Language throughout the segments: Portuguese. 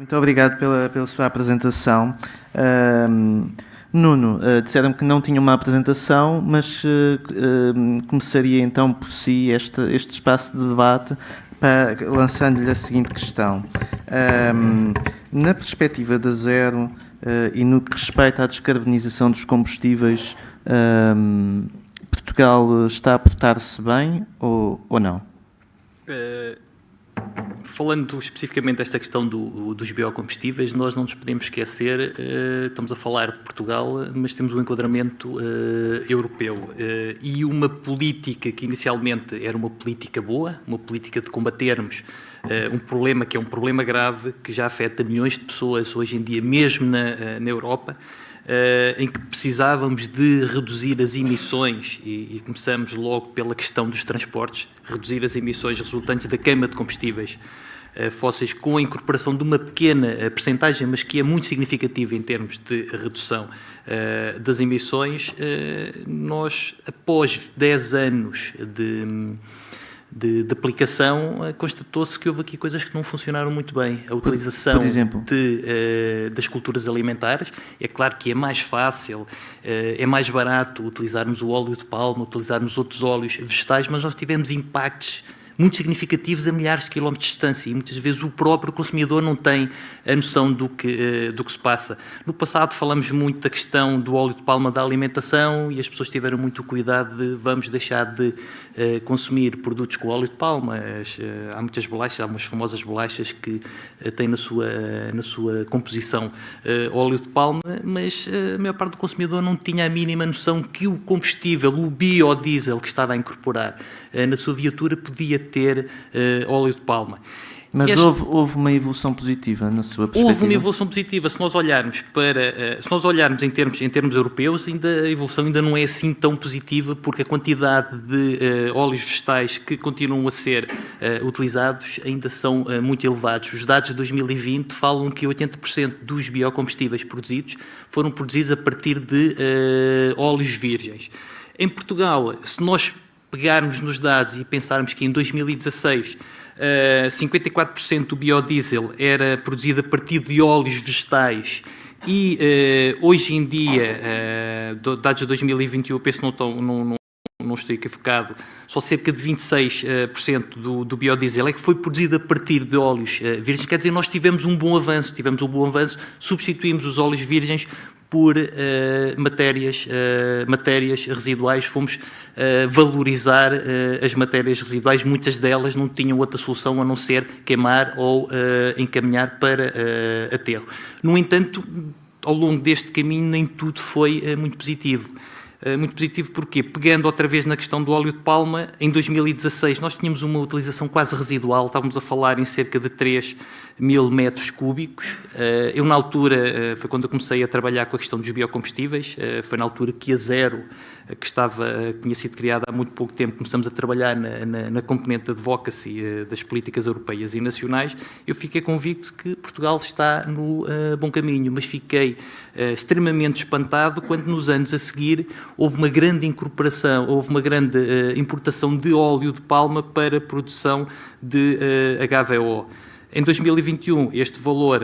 Muito obrigado pela sua apresentação. Nuno, disseram que não tinha uma apresentação, mas começaria então por si este espaço de debate, lançando-lhe a seguinte questão. Na perspectiva da Zero e no que respeita à descarbonização dos combustíveis, Portugal está a portar-se bem ou não? Falando especificamente desta questão dos biocombustíveis, nós não nos podemos esquecer, estamos a falar de Portugal, mas temos um enquadramento europeu e uma política que inicialmente era uma política boa, uma política de combatermos um problema que é um problema grave, que já afeta milhões de pessoas hoje em dia, mesmo na Europa, em que precisávamos de reduzir as emissões e começamos logo pela questão dos transportes, reduzir as emissões resultantes da queima de combustíveis fósseis com a incorporação de uma pequena percentagem, mas que é muito significativa em termos de redução das emissões. Nós, após 10 anos de aplicação, constatou-se que houve aqui coisas que não funcionaram muito bem. A utilização das culturas alimentares, é claro que é mais fácil, é mais barato utilizarmos o óleo de palma, utilizarmos outros óleos vegetais, mas nós tivemos impactos muito significativos a milhares de quilómetros de distância e muitas vezes o próprio consumidor não tem a noção do que se passa. No passado falamos muito da questão do óleo de palma da alimentação e as pessoas tiveram muito cuidado de vamos deixar de consumir produtos com óleo de palma. Há muitas bolachas, há umas famosas bolachas que têm na sua composição óleo de palma, mas a maior parte do consumidor não tinha a mínima noção que o combustível, o biodiesel que estava a incorporar na sua viatura podia ter óleo de palma. Mas houve uma evolução positiva na sua perspectiva? Houve uma evolução positiva. Se nós olharmos em termos europeus, a evolução ainda não é assim tão positiva, porque a quantidade de óleos vegetais que continuam a ser utilizados ainda são muito elevados. Os dados de 2020 falam que 80% dos biocombustíveis produzidos foram produzidos a partir de óleos virgens. Em Portugal, se nós pegarmos nos dados e pensarmos que em 2016 54% do biodiesel era produzido a partir de óleos vegetais e hoje em dia, dados de 2021, eu penso que não estou equivocado, só cerca de 26% do biodiesel é que foi produzido a partir de óleos virgens. Quer dizer, nós tivemos um bom avanço, substituímos os óleos virgens por matérias residuais, fomos valorizar as matérias residuais, muitas delas não tinham outra solução a não ser queimar ou encaminhar para aterro. No entanto, ao longo deste caminho nem tudo foi muito positivo. Muito positivo porquê? Pegando outra vez na questão do óleo de palma, em 2016 nós tínhamos uma utilização quase residual, estávamos a falar em cerca de 3.000 metros cúbicos. Eu na altura, foi quando eu comecei a trabalhar com a questão dos biocombustíveis, foi na altura que a Zero, que tinha sido criada há muito pouco tempo, começamos a trabalhar na componente de advocacy das políticas europeias e nacionais. Eu fiquei convicto que Portugal está no bom caminho, mas fiquei extremamente espantado quando nos anos a seguir houve uma grande importação de óleo de palma para a produção de HVO. Em 2021, este valor,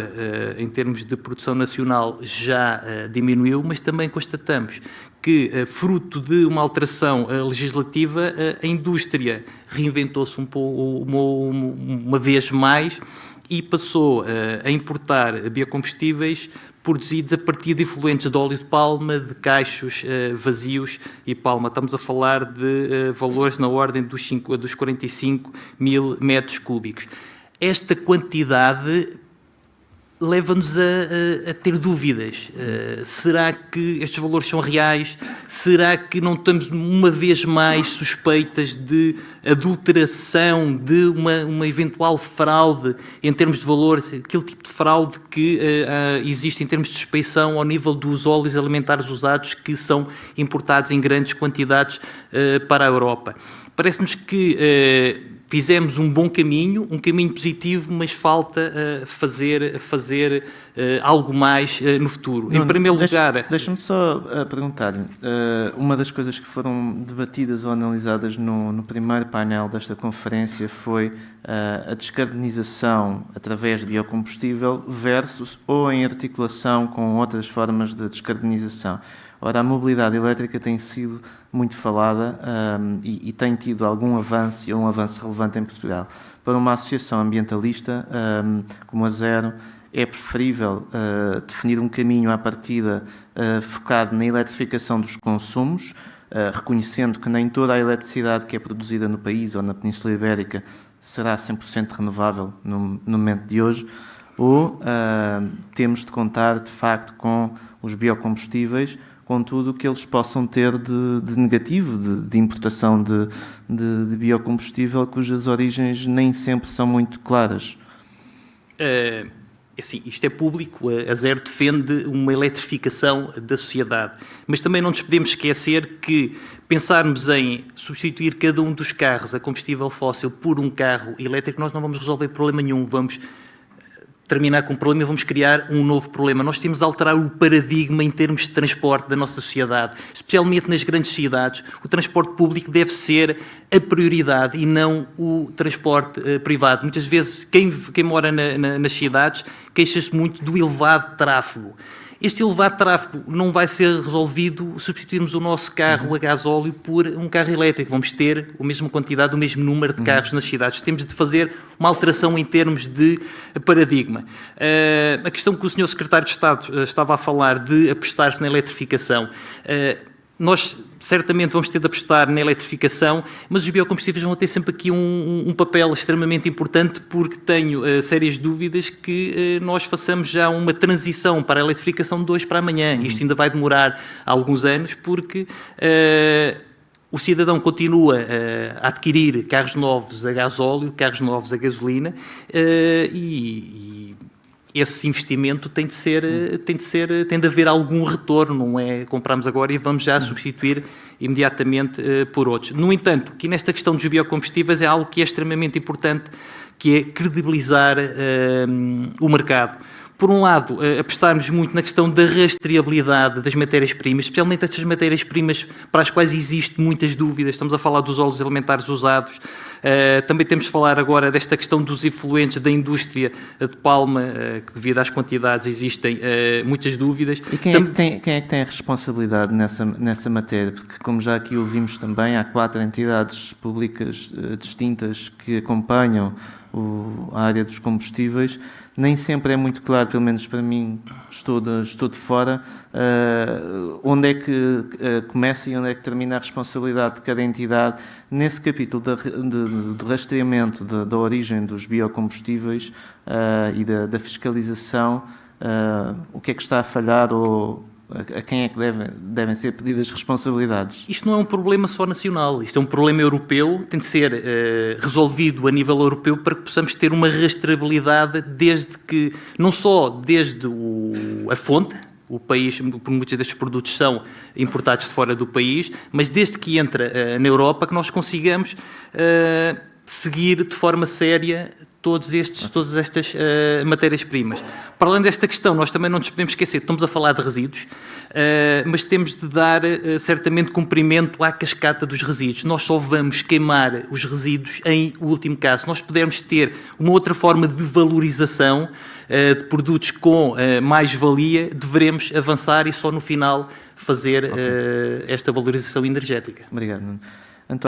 em termos de produção nacional, já diminuiu, mas também constatamos que, fruto de uma alteração legislativa, a indústria reinventou-se uma vez mais e passou a importar biocombustíveis produzidos a partir de efluentes de óleo de palma, de cachos vazios e palma. Estamos a falar de valores na ordem dos 45.000 metros cúbicos. Esta quantidade leva-nos a ter dúvidas. Será que estes valores são reais? Será que não estamos uma vez mais suspeitas de adulteração, de uma eventual fraude em termos de valores, aquele tipo de fraude que existe em termos de suspeição ao nível dos óleos alimentares usados que são importados em grandes quantidades para a Europa? Parece-nos que fizemos um bom caminho, um caminho positivo, mas falta fazer algo mais no futuro. Em primeiro lugar... Deixa-me só perguntar-lhe. Uma das coisas que foram debatidas ou analisadas no primeiro painel desta conferência foi a descarbonização através de biocombustível versus ou em articulação com outras formas de descarbonização. Ora, a mobilidade elétrica tem sido muito falada e tem tido algum avanço, e um avanço relevante em Portugal. Para uma associação ambientalista como a Zero, é preferível definir um caminho à partida focado na eletrificação dos consumos, reconhecendo que nem toda a eletricidade que é produzida no país ou na Península Ibérica será 100% renovável no momento de hoje, ou temos de contar, de facto, com os biocombustíveis, com tudo o que eles possam ter de negativo, de importação de biocombustível, cujas origens nem sempre são muito claras. Assim, isto é público, a Zero defende uma eletrificação da sociedade, mas também não nos podemos esquecer que pensarmos em substituir cada um dos carros a combustível fóssil por um carro elétrico, nós não vamos resolver problema nenhum, vamos terminar com um problema e vamos criar um novo problema. Nós temos de alterar o paradigma em termos de transporte da nossa sociedade, especialmente nas grandes cidades. O transporte público deve ser a prioridade e não o transporte privado. Muitas vezes, quem mora nas cidades queixa-se muito do elevado tráfego. Este elevado tráfego não vai ser resolvido se substituirmos o nosso carro a gasóleo por um carro elétrico. Vamos ter a mesma quantidade, o mesmo número de carros nas cidades. Temos de fazer uma alteração em termos de paradigma. A questão que o Sr. Secretário de Estado estava a falar de apostar-se na eletrificação. Nós certamente vamos ter de apostar na eletrificação, mas os biocombustíveis vão ter sempre aqui um papel extremamente importante, porque tenho sérias dúvidas que nós façamos já uma transição para a eletrificação de hoje para amanhã. Isto ainda vai demorar alguns anos, porque o cidadão continua a adquirir carros novos a gasóleo, carros novos a gasolina, e esse investimento tem de haver algum retorno, não é compramos agora e vamos já substituir imediatamente por outros. No entanto, aqui nesta questão dos biocombustíveis é algo que é extremamente importante, que é credibilizar o mercado. Por um lado, apostarmos muito na questão da rastreabilidade das matérias-primas, especialmente estas matérias-primas para as quais existem muitas dúvidas. Estamos a falar dos óleos alimentares usados. Também temos de falar agora desta questão dos efluentes da indústria de palma, que devido às quantidades existem muitas dúvidas. E quem é que tem a responsabilidade nessa matéria? Porque, como já aqui ouvimos também, há 4 entidades públicas distintas que acompanham a área dos combustíveis. Nem sempre é muito claro, pelo menos para mim, estou de fora, onde é que começa e onde é que termina a responsabilidade de cada entidade nesse capítulo do rastreamento da origem dos biocombustíveis e da fiscalização. O que é que está a falhar ou a quem é que devem ser pedidas responsabilidades? Isto não é um problema só nacional, isto é um problema europeu, tem de ser resolvido a nível europeu para que possamos ter uma rastreabilidade não só desde a fonte, o país, por muitos destes produtos são importados de fora do país, mas desde que entra na Europa que nós consigamos seguir de forma séria todas estas matérias-primas. Para além desta questão, nós também não nos podemos esquecer, estamos a falar de resíduos, mas temos de dar certamente cumprimento à cascata dos resíduos. Nós só vamos queimar os resíduos em último caso. Se nós pudermos ter uma outra forma de valorização de produtos com mais-valia, deveremos avançar e só no final fazer esta valorização energética. Obrigado, Nuno.